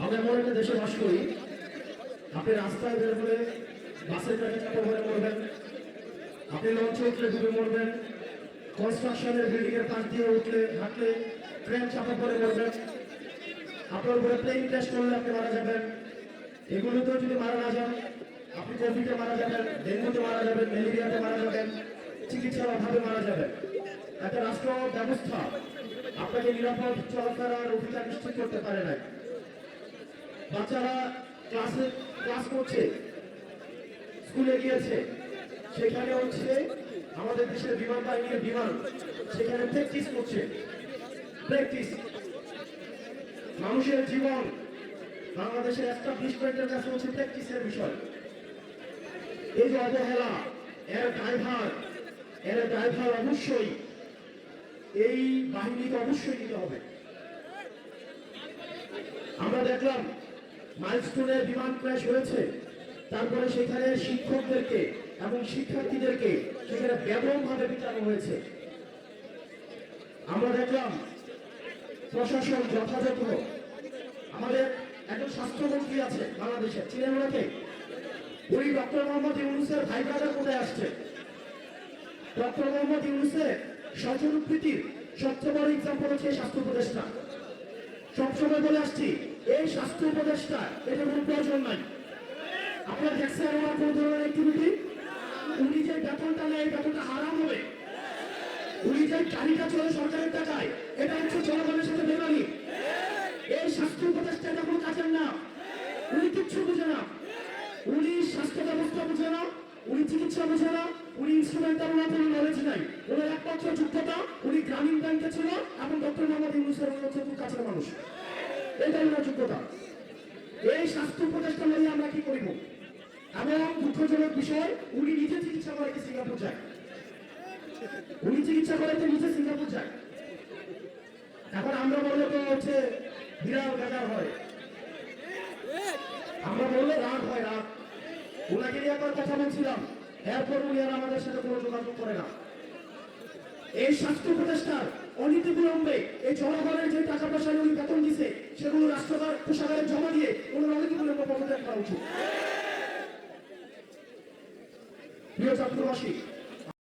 আমরা এমন একটা দেশে বাস করি, আপনি রাস্তায় বের হলে বাসের ট্রাকে চাপা পড়ে মরবেন, আপনি লঞ্চে উঠলে ডুবে মরবেন, কনস্ট্রাকশনের বিল্ডিং এর পাশ দিয়ে উঠলে হাঁটলে ট্রেন চাপা পড়ে মরবেন, আপনার উপরে প্লেন ক্র্যাশ করলে আপনি মারা যাবেন। এগুলোতেও যদি মারা না যান, আপনি কোভিডে মারা যাবেন, ডেঙ্গুতে মারা যাবেন, ম্যালেরিয়াতে মারা যাবেন, চিকিৎসার অভাবে মারা যাবেন। একটা রাষ্ট্র ব্যবস্থা আপনাকে নিরাপদ চলাফেরার অধিকার নিশ্চিত করতে পারে নাই। বাচ্চারা ক্লাস করছে, স্কুলে গিয়েছে, সেখানে হচ্ছে আমাদের দেশের বিমান বাহিনীর বিমান সেখানে প্র্যাকটিস করছে। মানুষের জীবন বাংলাদেশের এস্টাবলিশমেন্টের কাছে হচ্ছে প্র্যাকটিসের বিষয়। এই যে অবহেলা, এর ড্রাইভার অবশ্যই এই বাহিনীকে অবশ্যই নিতে হবে। আমরা দেখলাম মাইলস্টোনে বিমান ক্র্যাশ হয়েছে, তারপরে সেখানে শিক্ষকদেরকে এবং শিক্ষার্থীদেরকে সেখানে ব্যাপকভাবে পিটানো হয়েছে। আমরা দেখলাম প্রশাসন যথাযথ, আমাদের একজন স্বাস্থ্যমন্ত্রী আছে বাংলাদেশের, চিনেন ওনাকে? উনি ডক্টর মোহাম্মদ ইউনূসের ভাই ব্রাদার কোথায় আসছে? ডক্টর মোহাম্মদ ইউনূসের স্বজনপ্রীতির সবচেয়ে বড় এক্সাম্পল হচ্ছে স্বাস্থ্য উপদেষ্টা। সবসময় বলে আসছি, এই স্বাস্থ্য উপদেষ্টা এটা কোনো প্রয়োজন নাই। আপনার দেখছেন আমার কোন ধরনের অ্যাক্টিভিটি? উনি যে বেতনটা নেয়, এই বেতনটা হারাম হবে। উনি যে গাড়িটা চলে সরকারের টাকায়, এটা হচ্ছে জনগণের সাথে বেমানি। এই স্বাস্থ্য উপদেষ্টা এটা কোনো কাজের না। উনি কিচ্ছু বুঝে না, উনি স্বাস্থ্য ব্যবস্থা বুঝে না, উনি চিকিৎসা বুঝে না, উনি ইনস্ট্রুমেন্টাল না, কোনো নলেজ নাই। ওনার একমাত্র যোগ্যতা, উনি গ্রামীণ ব্যাংকে ছিল এবং ডক্টর মোহাম্মদ ইউনূসের হচ্ছে খুব কাছের মানুষ। এটাই ওনার যোগ্যতা। এই স্বাস্থ্য উপদেষ্টা নিয়ে আমরা কি করিব? এবং দুঃখজনক বিষয়, উনি নিজে চিকিৎসা করাইতে সিঙ্গাপুর যায়। উনি চিকিৎসা করাইতে নিজে সিঙ্গাপুর যায়। এখন আমরা বললে তো হচ্ছে বিরাট গাজার হয়, আমরা বললে রাগ হয়, রাগ। ওনাকে নিয়ে একবার কথা বলছিলাম, এরপর উনি আর আমাদের সাথে কোনো যোগাযোগ করে না। এই স্বাস্থ্য উপদেষ্টার অনীতি বিলম্বে এই জনগণের যে টাকা পয়সা উনি বেতন দিছে, সেগুলো রাষ্ট্রকার কোষাগারে জমা দিয়ে ওনার অনীতি বিলম্বে পদত্যাগ করা উচিত। প্রিয় ছাত্রবাসী,